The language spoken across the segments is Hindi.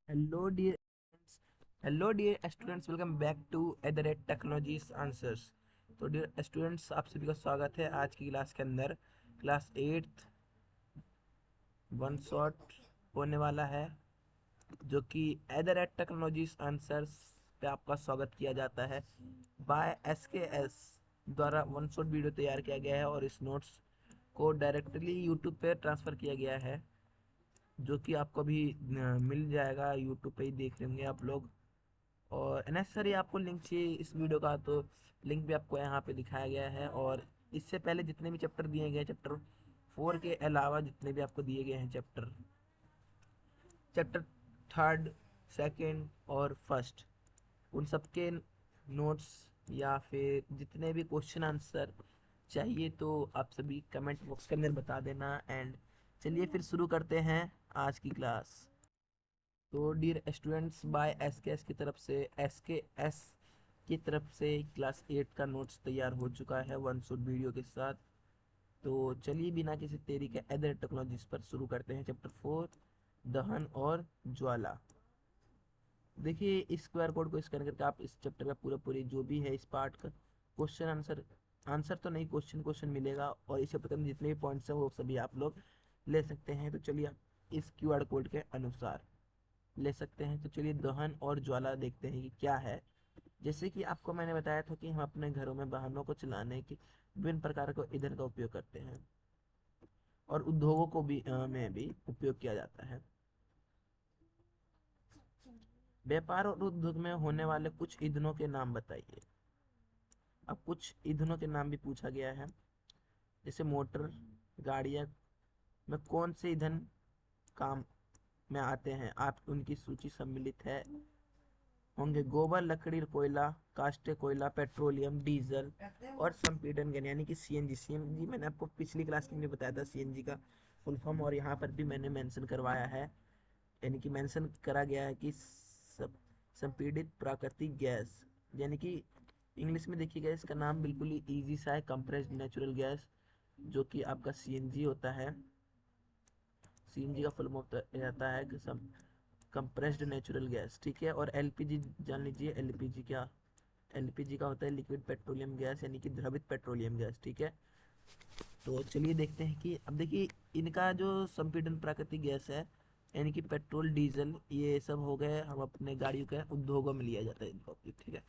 Hello dear hello dear students, welcome back to at technologies answers. तो डियर स्टूडेंट्स, आप सभी का स्वागत है आज की क्लास के अंदर। क्लास 8 वन शॉट होने वाला है, जो कि एट टेक्नोलॉजीज आंसर्स पे आपका स्वागत किया जाता है। बाय SKS द्वारा वन शॉट वीडियो तैयार किया गया है और इस नोट्स को डायरेक्टली यूट्यूब पे ट्रांसफ़र किया गया है, जो कि आपको भी मिल जाएगा। यूट्यूब पे ही देख लेंगे आप लोग। और नेसेसरी आपको लिंक चाहिए इस वीडियो का, तो लिंक भी आपको यहाँ पे दिखाया गया है। और इससे पहले जितने भी चैप्टर दिए गए, चैप्टर 4 के अलावा जितने भी आपको दिए गए हैं चैप्टर चैप्टर थर्ड, सेकंड और फर्स्ट, उन सब के नोट्स या फिर जितने भी क्वेश्चन आंसर चाहिए तो आप सभी कमेंट बॉक्स के अंदर बता देना। एंड चलिए फिर शुरू करते हैं आज की क्लास। तो डियर स्टूडेंट्स, बाय SKS की तरफ से क्लास 8 का नोट्स तैयार हो चुका है वन शॉट वीडियो के साथ। तो चलिए बिना किसी देरी के अदर टेक्नोलॉजीज पर शुरू करते हैं। चैप्टर 4, दहन और ज्वाला। देखिए इस QR कोड को स्कैन करके आप इस चैप्टर का पूरा पूरी जो भी है इस पार्ट का क्वेश्चन आंसर, आंसर तो नहीं, क्वेश्चन मिलेगा। और इस चैप्टर के अंदर जितने भी पॉइंट्स हैं वो सभी आप लोग ले सकते हैं। तो चलिए आप इस QR कोड के अनुसार ले सकते हैं। तो चलिए दहन और ज्वाला देखते हैं कि क्या है। जैसे कि आपको मैंने बताया था कि हम अपने घरों में वाहनों को चलाने के विभिन्न प्रकार को ईंधन का उपयोग करते हैं, और उद्योगों को भी में भी उपयोग किया जाता है। व्यापार और उद्योग में होने वाले कुछ ईंधनों के नाम बताइए। अब कुछ ईंधनों के नाम भी पूछा गया है, जैसे मोटर गाड़ियां में कौन से ईंधन काम में आते हैं, आप उनकी सूची सम्मिलित है होंगे। गोबर, लकड़ी, कोयला, काष्ठ कोयला, पेट्रोलियम, डीजल और संपीड़न गैस यानी कि CNG। मैंने आपको पिछली क्लास में बताया था CNG का फुल फॉर्म, और यहाँ पर भी मैंने मेंशन करवाया है, यानी कि मेंशन करा गया है कि संपीड़ित प्राकृतिक गैस, यानी कि इंग्लिश में देखिएगा इसका नाम बिल्कुल ही ईजी सा है, कंप्रेस्ड नेचुरल गैस, जो कि आपका CNG होता है। CNG का फुल फॉर्म रहता है कंप्रेस्ड नेचुरल गैस, ठीक है। और LPG जान लीजिए, LPG का होता है लिक्विड पेट्रोलियम गैस, यानी कि द्रवित पेट्रोलियम गैस, ठीक है। तो चलिए देखते हैं कि अब देखिए इनका जो संपीड़न प्राकृतिक गैस है, यानी कि पेट्रोल डीजल ये सब हो गए, हम अपने गाड़ियों के उद्योगों में लिया जाता है इनका उपयोग, ठीक है,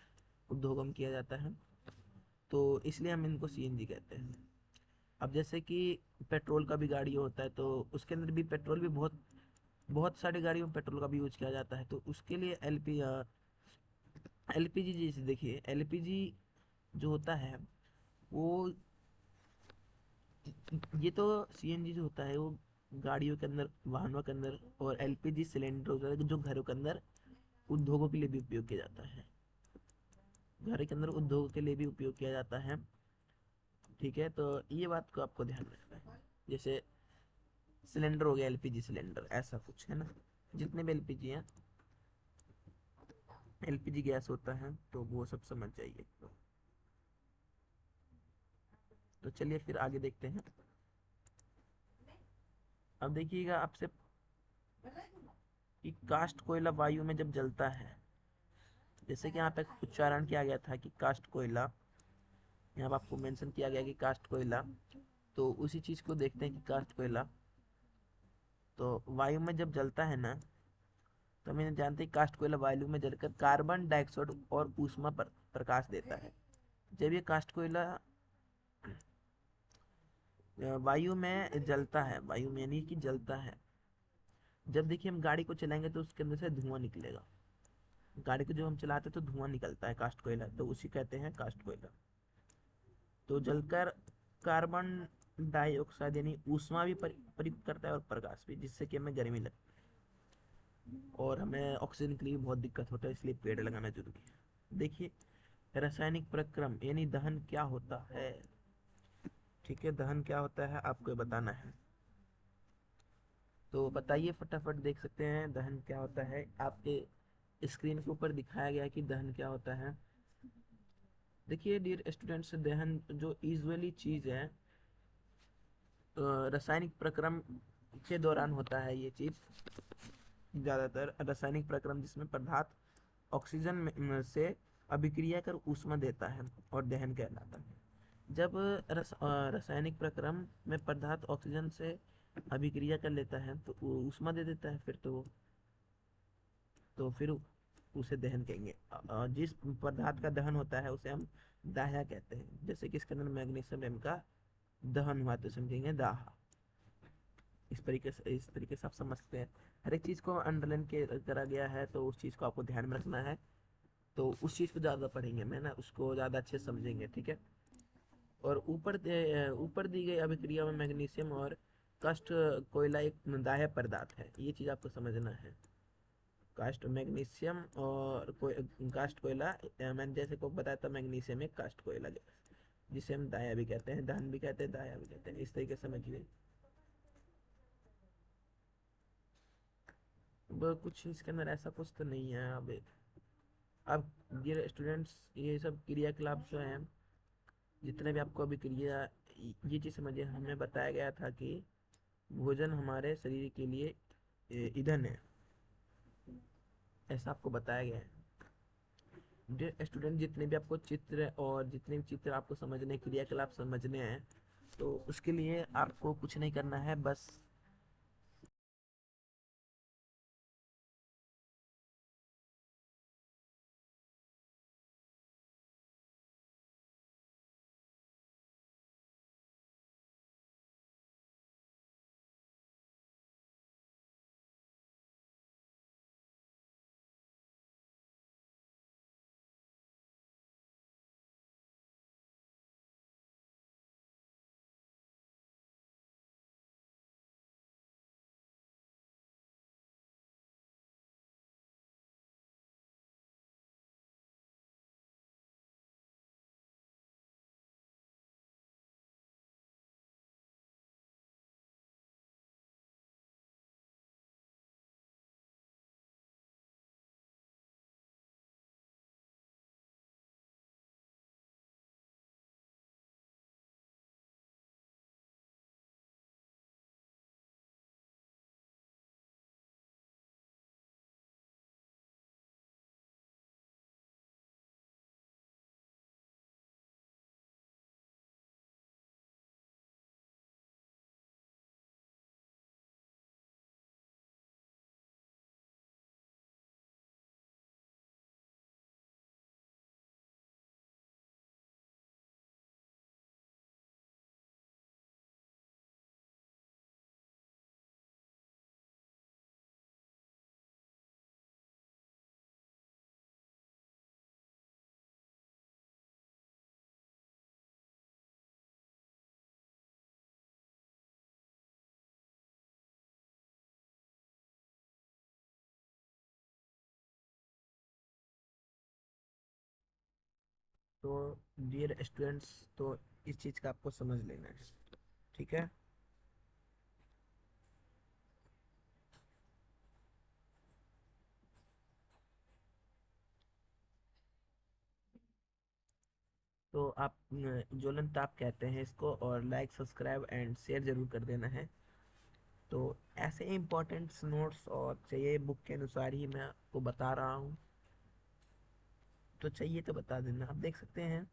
उद्योगों में किया जाता है, तो इसलिए हम इनको CNG कहते हैं। अब जैसे कि पेट्रोल का भी गाड़ी होता है, तो उसके अंदर भी पेट्रोल भी बहुत बहुत सारी गाड़ियों में पेट्रोल का भी यूज किया जाता है, तो उसके लिए LPG, जैसे देखिए LPG जो होता है वो, ये तो CNG जो होता है वो गाड़ियों के अंदर, वाहनों के अंदर, और LPG सिलेंडर होता है जो घरों के अंदर उद्योगों के लिए भी उपयोग किया जाता है, घर के अंदर उद्योगों के लिए भी उपयोग किया जाता है, ठीक है। तो ये बात को आपको ध्यान रखना है। जैसे सिलेंडर हो गया, LPG सिलेंडर, ऐसा कुछ है ना, जितने भी LPG हैं, LPG गैस होता है, तो वो सब समझ जाइए। तो चलिए फिर आगे देखते हैं। अब देखिएगा आपसे कि कास्ट कोयला वायु में जब जलता है, जैसे कि यहाँ पे उच्चारण किया गया था कि कास्ट कोयला, यहाँ पे आपको मेंशन किया गया कि कास्ट कोयला, तो उसी चीज को देखते हैं कि कास्ट कोयला तो वायु में जब जलता है ना, तो हम जानते हैं कास्ट कोयला वायु में जलकर कार्बन डाइऑक्साइड और ऊष्मा पर प्रकाश देता है। जब ये कास्ट कोयला वायु में जलता है, वायु में यानी कि जलता है, जब देखिए हम गाड़ी को चलाएंगे तो उसके अंदर से धुआं निकलेगा, गाड़ी को जब हम चलाते हैं तो धुआं निकलता है कास्ट कोयला, तो उसी कहते हैं कास्ट कोयला। तो जलकर कार्बन डाइऑक्साइड यानी ऊष्मा भी परित करता है और प्रकाश भी, जिससे कि हमें गर्मी लगती है और हमें ऑक्सीजन के लिए बहुत दिक्कत होता है, इसलिए पेड़ लगाना जरूरी है। देखिए रासायनिक प्रक्रम यानी दहन क्या होता है, ठीक है, दहन क्या होता है आपको बताना है। तो बताइए फटाफट, देख सकते हैं दहन क्या होता है, आपके स्क्रीन के ऊपर दिखाया गया है कि दहन क्या होता है। देखिए डियर स्टूडेंट्स, दहन जो यूजुअली चीज़ है, रासायनिक प्रक्रम के दौरान होता है ये चीज़। ज़्यादातर रासायनिक प्रक्रम जिसमें पदार्थ ऑक्सीजन से अभिक्रिया कर ऊष्मा देता है और दहन कहलाता है। जब रासायनिक प्रक्रम में पदार्थ ऑक्सीजन से अभिक्रिया कर लेता है तो वो ऊष्मा दे देता है, फिर उसे दहन कहेंगे। जिस पदार्थ का दहन होता है उसे हम दाह्य कहते हैं। जैसे कि इसके अंदर मैग्नीशियम एम का दहन हुआ तो समझेंगे दाह। इस तरीके से आप समझते हैं। हर एक चीज़ को अंडरलाइन करा गया है तो उस चीज़ को आपको ध्यान में रखना है। तो उस चीज़ को ज़्यादा पढ़ेंगे मैं ना, उसको ज़्यादा अच्छे से समझेंगे, ठीक है। और ऊपर दी गई अभिक्रिया में मैग्नीशियम और कास्ट कोयला एक दाह्य पदार्थ है, ये चीज़ आपको समझना है। कास्ट मैग्नीशियम और कास्ट कोयला, मैंने जैसे को बताया था, मैग्नीशियम एक कास्ट कोयला जिसे हम दाया भी कहते हैं, दहन भी कहते हैं, दाया भी कहते हैं। इस तरीके से समझिए। कुछ इसके अंदर ऐसा कुछ तो नहीं है। अब ये स्टूडेंट्स, ये सब क्रियाकलाप जो हैं, जितने भी आपको अभी क्रिया, ये चीज़ समझिए, हमें बताया गया था कि भोजन हमारे शरीर के लिए ईंधन है, ऐसा आपको बताया गया है। स्टूडेंट, जितने भी आपको चित्र और जितने भी चित्र आपको समझने, क्रियाकलाप समझने हैं, तो उसके लिए आपको कुछ नहीं करना है, बस तो डियर स्टूडेंट्स, तो इस चीज़ का आपको समझ लेना है, ठीक है। तो आप ज्वलन ताप कहते हैं इसको, और लाइक, सब्सक्राइब एंड शेयर जरूर कर देना है। तो ऐसे इम्पोर्टेंट्स नोट्स और चाहिए बुक के अनुसार ही मैं आपको बता रहा हूँ, तो चाहिए तो बता देना। आप देख सकते हैं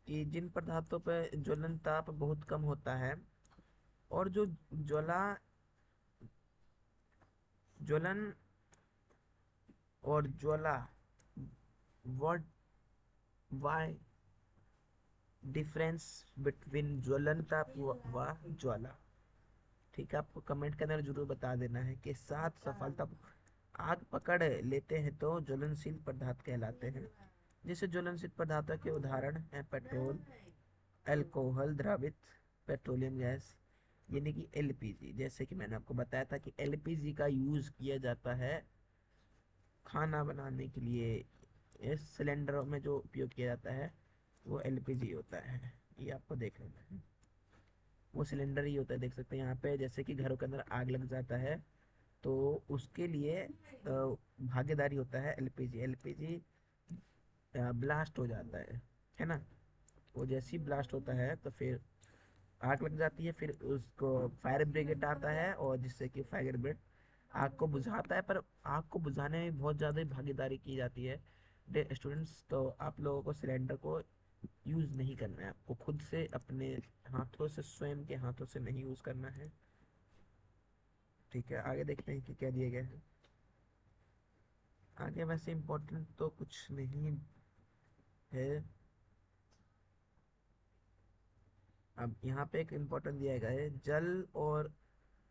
कि जिन पदार्थों पर ज्वलन ताप बहुत कम होता है, और जो ज्वला ज्वलन और ज्वाला, व्हाट वाई डिफरेंस बिटवीन ज्वलन ताप व ज्वाला, ठीक है। आपको कमेंट के अंदर जरूर बता देना है कि सात सफलता आग पकड़ लेते हैं तो ज्वलनशील पदार्थ कहलाते हैं। जैसे ज्वलनशील पदार्थों के उदाहरण हैं पेट्रोल, अल्कोहल, द्रवित पेट्रोलियम गैस, यानी कि एलपीजी। जैसे कि मैंने आपको बताया था कि एलपीजी का यूज किया जाता है खाना बनाने के लिए। इस सिलेंडरों में जो उपयोग किया जाता है वो एलपीजी होता है, ये आपको देख लेना है। वो सिलेंडर ही होता है, देख सकते हैं यहाँ पे। जैसे कि घरों के अंदर आग लग जाता है तो उसके लिए भागीदारी होता है एलपीजी। एलपीजी ब्लास्ट हो जाता है ना। वो जैसे ही ब्लास्ट होता है तो फिर आग लग जाती है, फिर उसको फायर ब्रिगेड आता है, और जिससे कि फायर ब्रिगेड आग को बुझाता है, पर आग को बुझाने में बहुत ज़्यादा भागीदारी की जाती है स्टूडेंट्स। तो आप लोगों को सिलेंडर को यूज़ नहीं करना है, आपको खुद से अपने हाथों से, स्वयं के हाथों से नहीं यूज़ करना है। ठीक है, आगे देखते हैं कि क्या दिया गया है। आगे वैसे इम्पोर्टेंट तो कुछ नहीं है। अब यहाँ पे एक इम्पोर्टेंट दिया गया है, जल और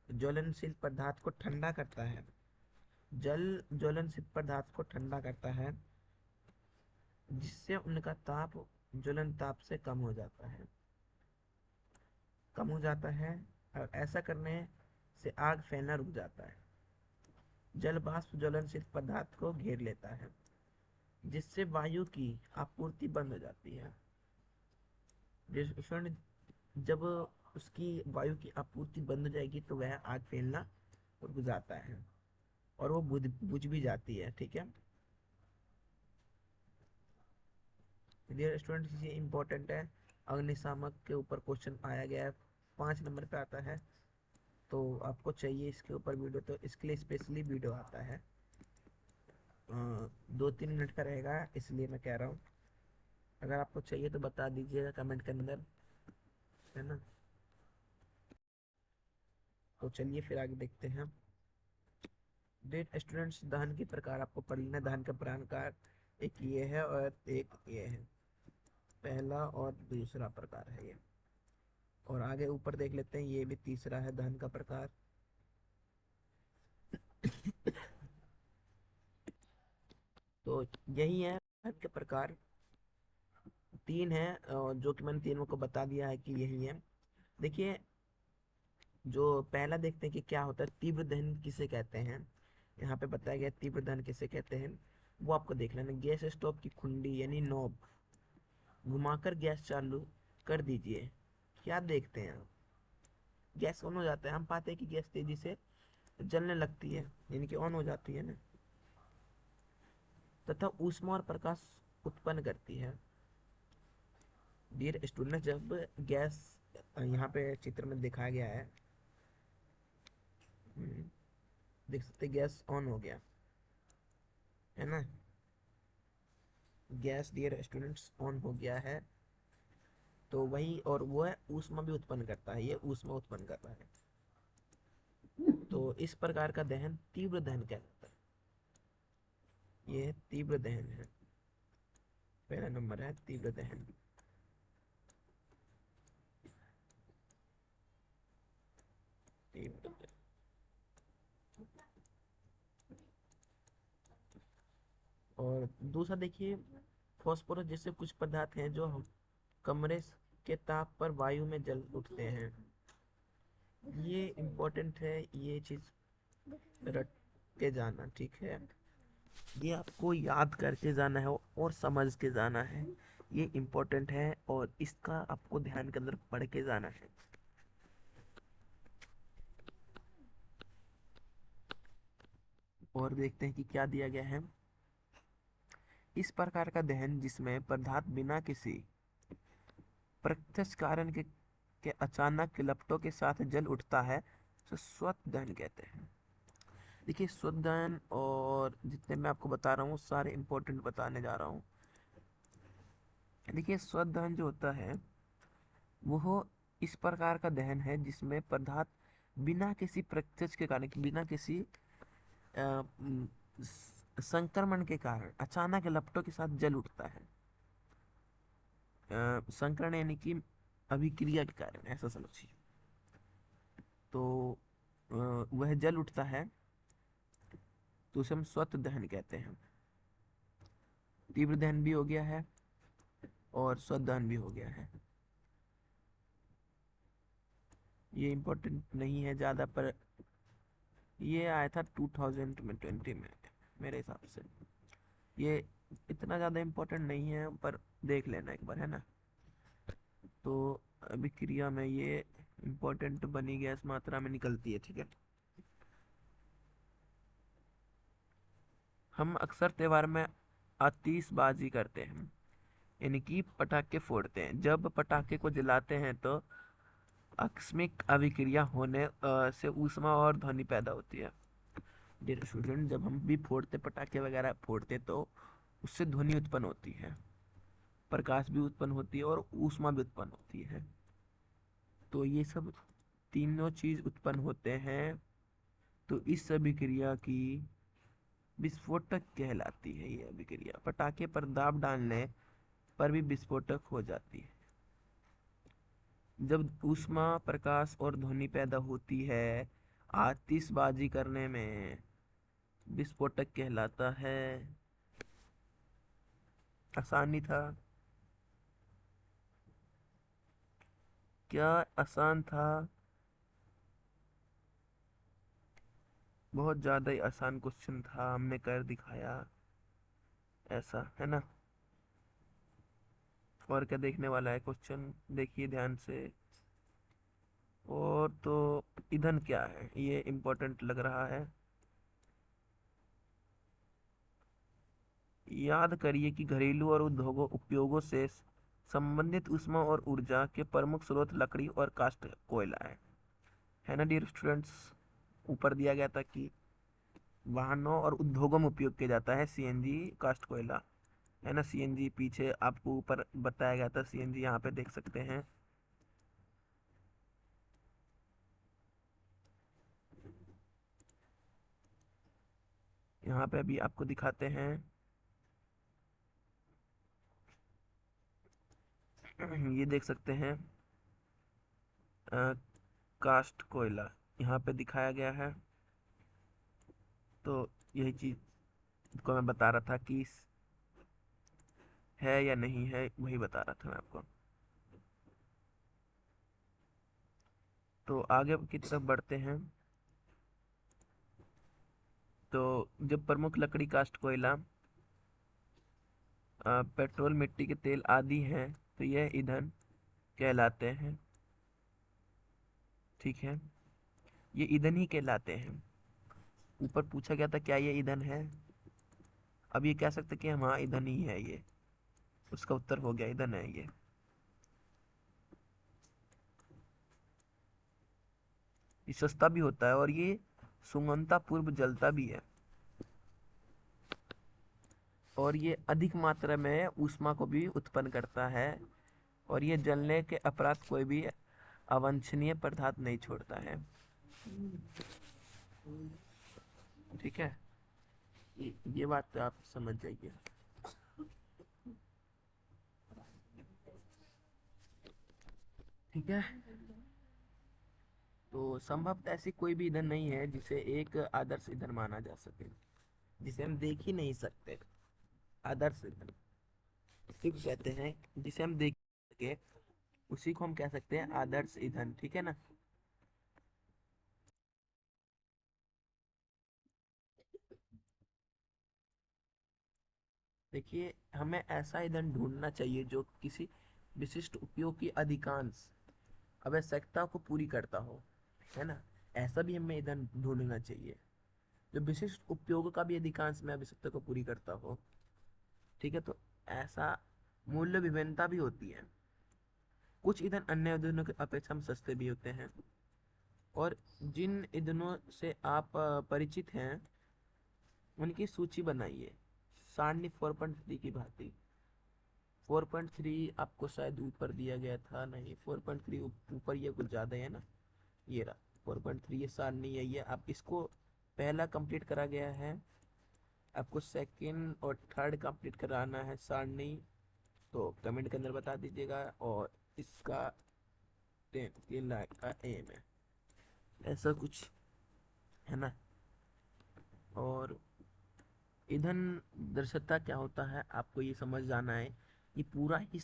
ज्वलनशील पदार्थ को ठंडा करता है। जल ज्वलनशील पदार्थ को ठंडा करता है, जिससे उनका ताप ज्वलन ताप से कम हो जाता है। और ऐसा करने से आग फैलना रुक जाता है। जल वाष्प ज्वलनशील पदार्थ को घेर लेता है, जिससे वायु की आपूर्ति बंद हो जाती है। जिस जब उसकी वायु की आपूर्ति बंद हो जाएगी तो वह आग फैलना रुक जाता है, और वो बुझ बुझ भी जाती है। ठीक है डियर स्टूडेंट्स, ये इम्पोर्टेंट है। अग्निशामक के ऊपर क्वेश्चन आया गया है, 5 नंबर पे आता है। तो आपको चाहिए इसके ऊपर वीडियो, तो इसके लिए स्पेशली वीडियो आता है। 2-3 मिनट का रहेगा, इसलिए मैं कह रहा हूँ। अगर आपको चाहिए तो बता दीजिएगा कमेंट के अंदर, है ना। तो चलिए फिर आगे देखते हैं। डेट स्टूडेंट्स, दहन के प्रकार आपको पढ़ लेना। दहन का प्रकार एक ये है और एक ये है, पहला और दूसरा प्रकार है ये। और आगे ऊपर देख लेते हैं, ये भी तीसरा है दहन का प्रकार। तो यही है दहन के प्रकार, 3 है, जो कि मैंने तीनों को बता दिया है कि यही है। देखिए, जो पहला देखते हैं कि क्या होता है, तीव्र दहन किसे कहते हैं। यहाँ पे बताया गया तीव्र दहन किसे कहते हैं, वो आपको देख लेना। गैस स्टोव की कुंडी यानी नॉब घुमाकर गैस चालू कर दीजिए। क्या देखते हैं आप, गैस ऑन हो जाता है, हम पाते हैं कि गैस तेजी से जलने लगती है, यानी कि ऑन हो जाती है ना, तथा ऊष्मा और प्रकाश उत्पन्न करती है। डियर स्टूडेंट, जब गैस, यहाँ पे चित्र में दिखाया गया है, देख सकते गैस ऑन हो गया है ना। गैस डियर स्टूडेंट्स ऑन हो गया है, तो वही, और वो है ऊष्मा भी उत्पन्न करता है, ये ऊष्मा उत्पन्न कर रहा है। तो इस प्रकार का दहन तीव्र दहन कहलाता है। ये तीव्र दहन है, पहला नंबर है तीव्र दहन। तीव्र दहन। और दूसरा देखिए, फॉस्फोरस जैसे कुछ पदार्थ हैं जो हम कमरे के ताप पर वायु में जल उठते हैं। ये इम्पोर्टेंट है, ये चीज रट के जाना। ठीक है, ये आपको याद करके जाना है और समझ के जाना है, ये इम्पोर्टेंट है, और इसका आपको ध्यान के अंदर पढ़ के जाना है। और देखते हैं कि क्या दिया गया है। इस प्रकार का दहन जिसमें पदार्थ बिना किसी प्रत्यक्ष कारण के अचानक लपटों के साथ जल उठता है, तो स्वतः दहन कहते हैं। देखिए, स्वतः दहन और जितने मैं आपको बता रहा हूँ सारे इंपॉर्टेंट बताने जा रहा हूँ। देखिए, स्वतः दहन जो होता है वो इस प्रकार का दहन है जिसमें पदार्थ बिना किसी प्रत्यक्ष के कारण, बिना किसी अ, म, संक्रमण के कारण अचानक लपटों के साथ जल उठता है। संकरण यानी कि अभिक्रिया के कारण, ऐसा समझिए। तो वह जल उठता है, तो उसे हम स्वतः दहन कहते हैं। तीव्र दहन भी हो गया है और स्वतः दहन भी हो गया है। ये इम्पोर्टेंट नहीं है ज़्यादा, पर ये आया था 2020 में मेरे हिसाब से। ये इतना ज़्यादा इम्पोर्टेंट नहीं है, पर देख लेना एक बार, है ना। तो अभिक्रिया में ये इम्पोर्टेंट बनी गैस मात्रा में निकलती है। ठीक है, हम अक्सर त्योहार में आतिशबाजी करते हैं, यानी कि पटाखे फोड़ते हैं। जब पटाखे को जलाते हैं तो आकस्मिक अभिक्रिया होने से ऊष्मा और ध्वनि पैदा होती है। डियर स्टूडेंट, जब हम भी फोड़ते, पटाखे वगैरह फोड़ते, तो उससे ध्वनि उत्पन्न होती है, प्रकाश भी उत्पन्न होती है और ऊष्मा भी उत्पन्न होती है। तो ये सब तीनों चीज उत्पन्न होते हैं, तो इस अभिक्रिया की विस्फोटक कहलाती है। ये अभिक्रिया पटाखे पर दाब डालने पर भी विस्फोटक हो जाती है। जब ऊष्मा, प्रकाश और ध्वनि पैदा होती है, आतिशबाजी करने में विस्फोटक कहलाता है। आसानी था, क्या आसान था? बहुत ज्यादा ही आसान क्वेश्चन था, हमने कर दिखाया, ऐसा है ना। और क्या देखने वाला है क्वेश्चन, देखिए ध्यान से। और तो ईंधन क्या है, ये इम्पोर्टेंट लग रहा है। याद करिए कि घरेलू और उद्योगों उपयोगों से संबंधित ऊष्मा और ऊर्जा के प्रमुख स्रोत लकड़ी और काष्ठ कोयला है ना डियर स्टूडेंट्स। ऊपर दिया गया था कि वाहनों और उद्योगों में उपयोग किया जाता है सीएनजी, काष्ठ कोयला, है ना। सीएनजी पीछे आपको ऊपर बताया गया था, सीएनजी यहाँ पे देख सकते हैं। यहाँ पे अभी आपको दिखाते हैं। ये देख सकते हैं, कास्ट कोयला यहाँ पे दिखाया गया है। तो यही चीज को मैं बता रहा था कि है या नहीं है, वही बता रहा था मैं आपको। तो आगे की तरफ बढ़ते हैं। तो जब प्रमुख लकड़ी, काष्ठ कोयला, पेट्रोल, मिट्टी के तेल आदि हैं, तो यह ईंधन कहलाते हैं। ठीक है, ये ईंधन ही कहलाते हैं। ऊपर पूछा गया था क्या ये ईंधन है। अब ये कह सकते कि हाँ ईंधन ही है ये, उसका उत्तर हो गया, ईंधन है ये सस्ता भी होता है और ये सुगमता पूर्व जलता भी है, और ये अधिक मात्रा में ऊष्मा को भी उत्पन्न करता है, और ये जलने के अपराध कोई भी अवांछनीय पदार्थ नहीं छोड़ता है। ठीक है, ये बात तो आप समझ जाइए। ठीक है, तो संभवतः ऐसी कोई भी ईंधन नहीं है जिसे एक आदर्श ईंधन माना जा सके, जिसे हम देख ही नहीं सकते। आदर्श ईंधन उसी को कहते हैं जिसे हम देख सके, उसी को हम कह सकते हैं आदर्श ईंधन। ठीक है ना। देखिए, हमें ऐसा ईंधन ढूंढना चाहिए जो किसी विशिष्ट उपयोग की अधिकांश आवश्यकता को पूरी करता हो, है ना। ऐसा भी हमें ईंधन ढूंढना चाहिए जो विशिष्ट उपयोग का भी अधिकांश में आवश्यकता को पूरी करता हो। ठीक है, तो ऐसा मूल्य विभिन्नता भी होती है। कुछ ईंधन अन्य ईंधनों के अपेक्षा में सस्ते भी होते हैं, और जिन ईंधनों से आप परिचित हैं उनकी सूची बनाइए सारणी 4.3 की भांति। 4.3 आपको शायद ऊपर दिया गया था, नहीं 4.3 ऊपर, ये कुछ ज़्यादा है ना। ये रहा 4.3, ये सारणी यही है। आप इसको पहला कंप्लीट करा गया है, आपको सेकंड और थर्ड कंप्लीट कराना है सारणी, तो कमेंट के अंदर बता दीजिएगा। और इसका 10 लाख का एम है, ऐसा कुछ है ना। और ईंधन दृश्यता क्या होता है आपको ये समझ जाना है। ये पूरा ही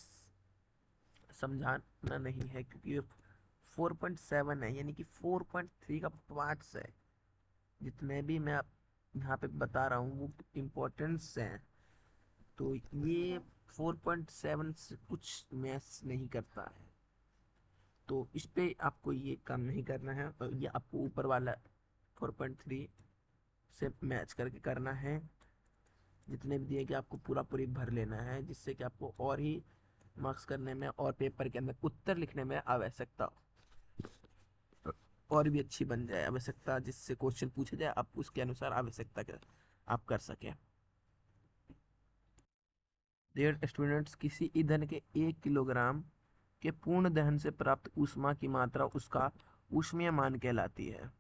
समझाना नहीं है, क्योंकि ये 4.7 है, यानी कि 4.3 का पार्ट्स है। जितने भी मैं आप यहाँ पे बता रहा हूँ वो इम्पोर्टेंस हैं, तो ये 4.7 से कुछ मैच नहीं करता है। तो इस पे आपको ये काम नहीं करना है, और ये आपको ऊपर वाला 4.3 से मैच करके करना है। जितने भी दिए कि आपको पूरा पूरी भर लेना है, जिससे कि आपको और ही मार्क्स करने में और पेपर के अंदर उत्तर लिखने में आवश्यकता हो। और भी अच्छी बन जाए आवश्यकता, जिससे क्वेश्चन पूछा जाए आप उसके अनुसार आवश्यकता का आप कर सकें। डियर स्टूडेंट्स, किसी ईंधन के 1 किलोग्राम के पूर्ण दहन से प्राप्त ऊष्मा की मात्रा उसका ऊष्मीय मान कहलाती है।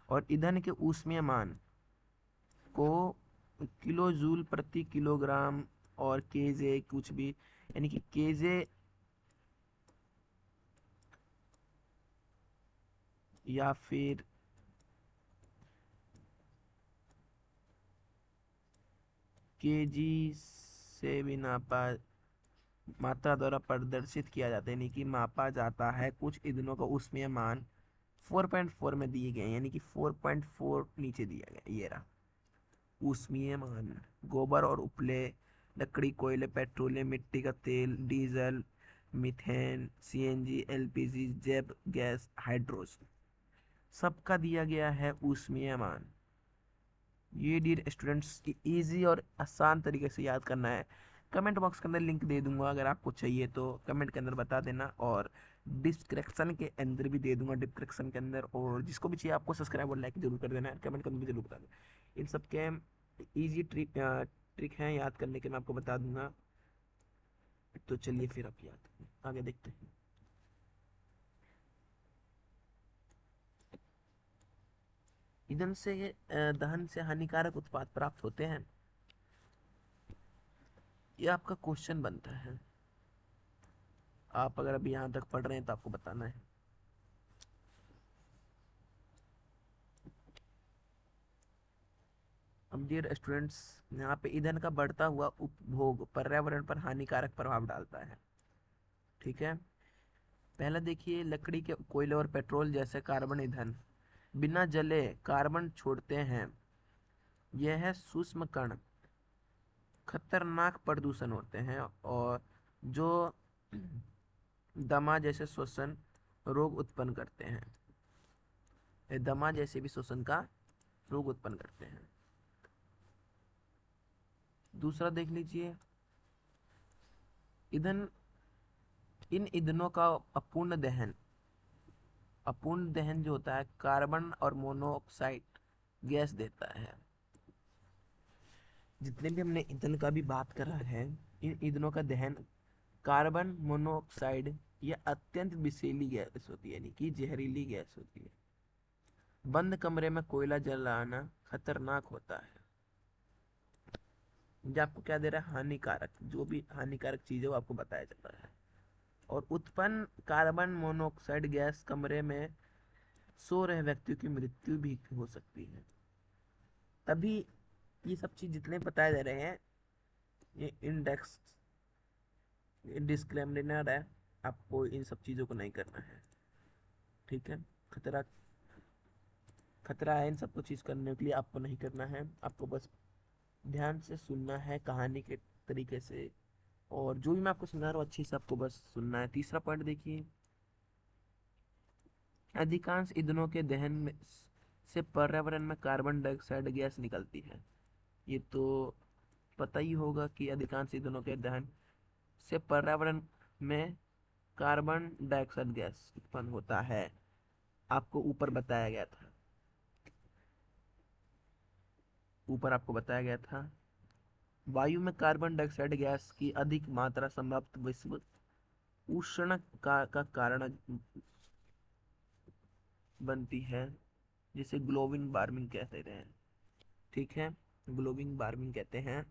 और ईंधन के ऊष्मीय मान को किलो जूल प्रति किलोग्राम और केजे कुछ भी, यानी कि केजे या फिर केजी से भी नापा मात्रा द्वारा प्रदर्शित किया जाता है, यानी कि मापा जाता है। कुछ ईंधनों का ऊष्मीय मान 4.4 में दिए गए, यानी कि 4.4 नीचे दिया गया, ये रहा ऊष्मीय मान। गोबर और उपले, लकड़ी, कोयले, पेट्रोलियम, मिट्टी का तेल, डीजल, मीथेन, सीएनजी, एलपीजी, जैव गैस, हाइड्रोजन, सबका दिया गया है ऊष्मीय मान। ये डियर स्टूडेंट्स की इजी और आसान तरीके से याद करना है। कमेंट बॉक्स के अंदर लिंक दे दूंगा, अगर आपको चाहिए तो कमेंट के अंदर बता देना, और डिस्क्रिप्शन के अंदर भी दे दूंगा, डिस्क्रिप्शन के अंदर। और जिसको भी चाहिए आपको सब्सक्राइब और लाइक जरूर कर देना है, कमेंट करके जरूर बता देना। इन सब के इजी ट्रिक हैं याद करने के, मैं आपको बता दूंगा। तो चलिए फिर आप याद आगे देखते हैं। ईंधन से दहन से हानिकारक उत्पाद प्राप्त होते हैं, ये आपका क्वेश्चन बनता है। आप अगर अभी यहाँ तक पढ़ रहे हैं तो आपको बताना है। अब डियर स्टूडेंट्स, यहाँ पे ईंधन का बढ़ता हुआ उपभोग पर्यावरण पर हानिकारक प्रभाव डालता है। ठीक है, पहला देखिए, लकड़ी के कोयले और पेट्रोल जैसे कार्बन ईंधन बिना जले कार्बन छोड़ते हैं। यह सूक्ष्म कण खतरनाक प्रदूषण होते हैं, और जो दमा जैसे श्वसन रोग उत्पन्न करते हैं। ये दमा जैसे भी श्वसन का रोग उत्पन्न करते हैं। दूसरा देख लीजिए, ईंधन इन ईंधनों का अपूर्ण दहन जो होता है कार्बन और मोनोऑक्साइड गैस देता है। जितने भी हमने ईंधन का भी बात करा है, इन ईंधनों का दहन कार्बन मोनोऑक्साइड या अत्यंत विषैली गैस होती है, यानी कि जहरीली गैस होती है। बंद कमरे में कोयला जलाना खतरनाक होता है। ये आपको क्या दे रहा है, हानिकारक, जो भी हानिकारक चीज है वो आपको बताया जाता है। और उत्पन्न कार्बन मोनोऑक्साइड गैस कमरे में सो रहे व्यक्तियों की मृत्यु भी हो सकती है। तभी ये सब चीज जितने बताए जा रहे हैं, ये इंडेक्स डिस्क्लेमर है, आपको इन सब चीजों को नहीं करना है। ठीक है, खतरा खतरा है इन सबको चीज करने के लिए, आपको नहीं करना है। आपको बस ध्यान से सुनना है कहानी के तरीके से, और जो भी मैं आपको सुना रहा हूँ अच्छी से आपको बस सुनना है। तीसरा पॉइंट देखिए, अधिकांश ईंधनों के दहन में से पर्यावरण में कार्बन डाइऑक्साइड गैस निकलती है। ये तो पता ही होगा कि अधिकांश ईंधनों के दहन से पर्यावरण में कार्बन डाइऑक्साइड गैस उत्पन्न होता है, आपको ऊपर बताया गया था। ऊपर आपको बताया गया था, वायु में कार्बन डाइऑक्साइड गैस की अधिक मात्रा संभवतः विश्व उष्ण का कारण बनती है, जिसे ग्लोबल वार्मिंग कहते हैं। ठीक है, ग्लोबल वार्मिंग कहते हैं।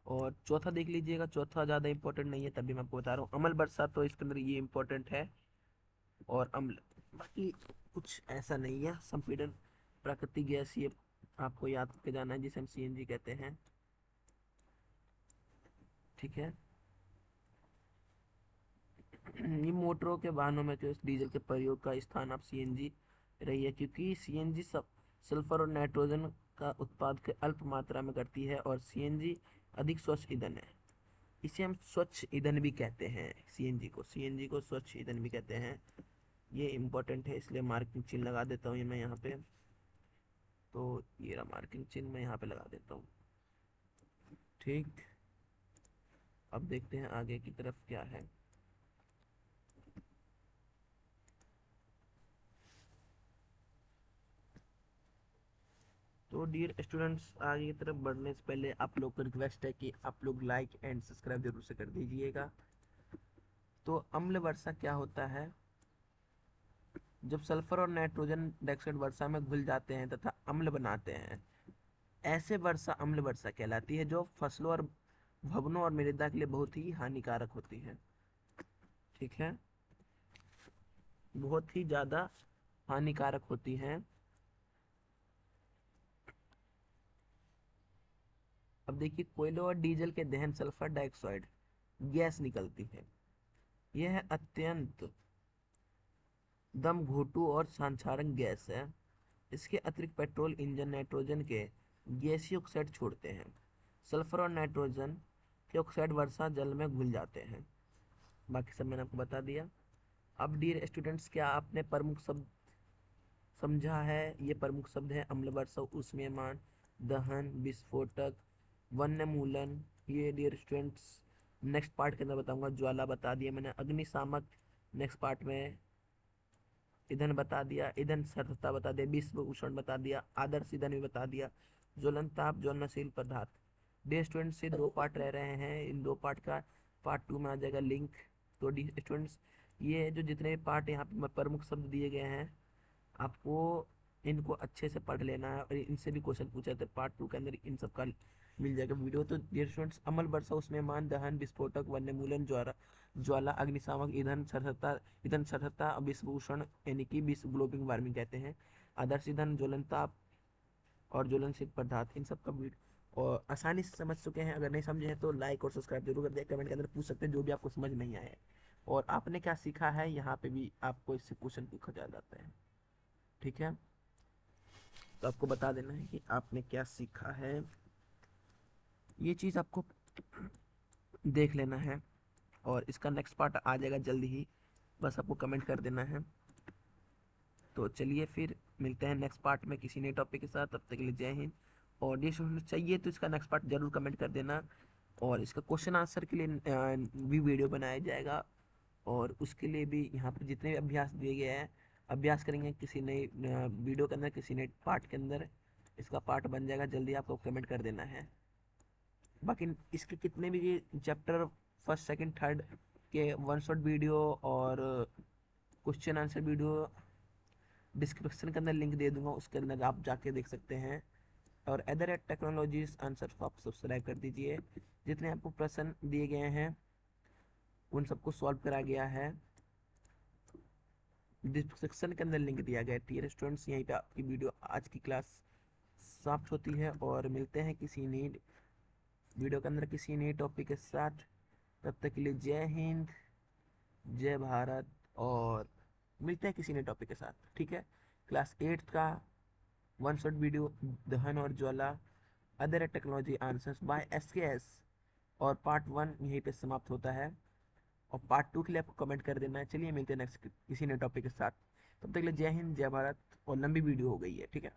और चौथा देख लीजिएगा, चौथा ज़्यादा इंपॉर्टेंट नहीं है, तभी मैं आपको बता रहा हूँ। अम्ल वर्षा, तो इसके अंदर ये इंपॉर्टेंट है। और अम्ल, बाकी कुछ ऐसा नहीं है। संपीड़न प्राकृतिक गैस, ये आपको याद करके जाना है, जिसे हम सीएनजी कहते हैं। ठीक है, ये मोटरों के वाहनों में जो डीजल के प्रयोग का स्थान अब सीएनजी रही है, क्योंकि सीएनजी सब सल्फर और नाइट्रोजन का उत्पाद के अल्प मात्रा में करती है, और सीएनजी अधिक स्वच्छ ईंधन है। इसे हम स्वच्छ ईंधन भी कहते हैं। सीएनजी को स्वच्छ ईंधन भी कहते हैं। ये इम्पोर्टेंट है, इसलिए मार्किंग चिन्ह लगा देता हूँ ये मैं यहाँ पे। तो ये रहा मार्किंग चिन्ह, मैं यहाँ पे लगा देता हूँ। ठीक, अब देखते हैं आगे की तरफ क्या है। तो डियर स्टूडेंट्स, आगे की तरफ बढ़ने से पहले आप लोग को रिक्वेस्ट है कि आप लोग लाइक एंड सब्सक्राइब जरूर से कर दीजिएगा। तो अम्ल वर्षा क्या होता है? जब सल्फर और नाइट्रोजन डाइऑक्साइड वर्षा में घुल जाते हैं तथा अम्ल बनाते हैं, ऐसे वर्षा अम्ल वर्षा कहलाती है, जो फसलों और भवनों और मृदा के लिए बहुत ही हानिकारक होती है। ठीक है, बहुत ही ज्यादा हानिकारक होती हैं। अब देखिए, कोयले और डीजल के दहन सल्फर डाइऑक्साइड गैस निकलती है। यह अत्यंत दम घोटू और संक्षारक गैस है। इसके अतिरिक्त पेट्रोल इंजन नाइट्रोजन के गैसीय ऑक्साइड छोड़ते हैं। सल्फर और नाइट्रोजन के ऑक्साइड वर्षा जल में घुल जाते हैं। बाकी सब मैंने आपको बता दिया। अब डियर स्टूडेंट्स, क्या आपने प्रमुख शब्द समझा है? ये प्रमुख शब्द है अम्ल वर्षा, ऊष्मीयमान, दहन, विस्फोटक, वन्यमूलन। ये डियर स्टूडेंट्स नेक्स्ट पार्ट के अंदर बताऊंगा। ज्वाला बता दिया मैंने, अग्निशामक नेक्स्ट पार्ट में, ईंधन बता दिया, ईंधन सर्वथा बता दिया, विश्व उष्ण बता दिया, आदर्श ईंधन भी बता दिया, ज्वलन ताप, ज्वलनशील पदार्थ। डे स्टूडेंट से 2 पार्ट रह रहे हैं, इन 2 पार्ट का पार्ट 2 में आ जाएगा लिंक। तो डी स्टूडेंट्स, ये जो जितने भी पार्ट यहाँ पे प्रमुख शब्द दिए गए हैं, आपको इनको अच्छे से पढ़ लेना है, और इनसे भी क्वेश्चन पूछा था पार्ट 2 के अंदर, इन सब का मिल जाएगा वीडियो। तो डियर स्टूडेंट्स, अमल वर्षा, उसमें मान, दहन, विस्फोटक, वन्यमूलन, ज्वाला, अग्निशामक, ईंधन सरलता, विश्व उष्ण यानी कि विश्व ग्लोबल वार्मिंग कहते हैं, आदर्श ईंधन, ज्वलनता और ज्वलनशील पदार्थ, इन सब का और आसानी से समझ चुके हैं। अगर नहीं समझे हैं तो लाइक और सब्सक्राइब जरूर कर दिया, कमेंट के अंदर पूछ सकते हैं जो भी आपको समझ नहीं आया है। और आपने क्या सीखा है, यहाँ पे भी आपको इससे क्वेश्चन पूछा जाता है। ठीक है, तो आपको बता देना है कि आपने क्या सीखा है, ये चीज़ आपको देख लेना है। और इसका नेक्स्ट पार्ट आ जाएगा जल्दी ही, बस आपको कमेंट कर देना है। तो चलिए फिर मिलते हैं नेक्स्ट पार्ट में किसी नए टॉपिक के साथ। तब तक के लिए जय हिंद। और ये चाहिए तो इसका नेक्स्ट पार्ट जरूर कमेंट कर देना, और इसका क्वेश्चन आंसर के लिए भी वीडियो बनाया जाएगा। और उसके लिए भी यहाँ पर जितने भी अभ्यास दिए गए हैं, अभ्यास करेंगे किसी नए वीडियो के अंदर, किसी नए पार्ट के अंदर इसका पार्ट बन जाएगा। जल्दी आपको कमेंट कर देना है। बाकी इसके कितने भी चैप्टर फर्स्ट सेकंड थर्ड के वन शॉट वीडियो और क्वेश्चन आंसर वीडियो डिस्क्रिप्शन के अंदर लिंक दे दूंगा, उसके अंदर आप जाके देख सकते हैं। और अदर एट टेक्नोलॉजीज आंसर को आप सब्सक्राइब कर दीजिए। जितने आपको प्रश्न दिए गए हैं उन सबको सॉल्व करा गया है, डिस्क्रिप्शन के अंदर लिंक दिया गया है। डियर स्टूडेंट्स, यहीं पे आपकी वीडियो आज की क्लास समाप्त होती है, और मिलते हैं किसी नई वीडियो के अंदर किसी नए टॉपिक के साथ। तब तक के लिए जय हिंद, जय भारत, और मिलते हैं किसी नए टॉपिक के साथ। ठीक है, क्लास 8 का वन शॉट वीडियो दहन और ज्वाला, other technology answers by SKS, और पार्ट 1 यहीं पे समाप्त होता है। और पार्ट 2 के लिए आपको कमेंट कर देना है। चलिए मिलते हैं नेक्स्ट किसी नए टॉपिक के साथ। तब तक के लिए जय हिंद, जय भारत। और लंबी वीडियो हो गई है, ठीक है।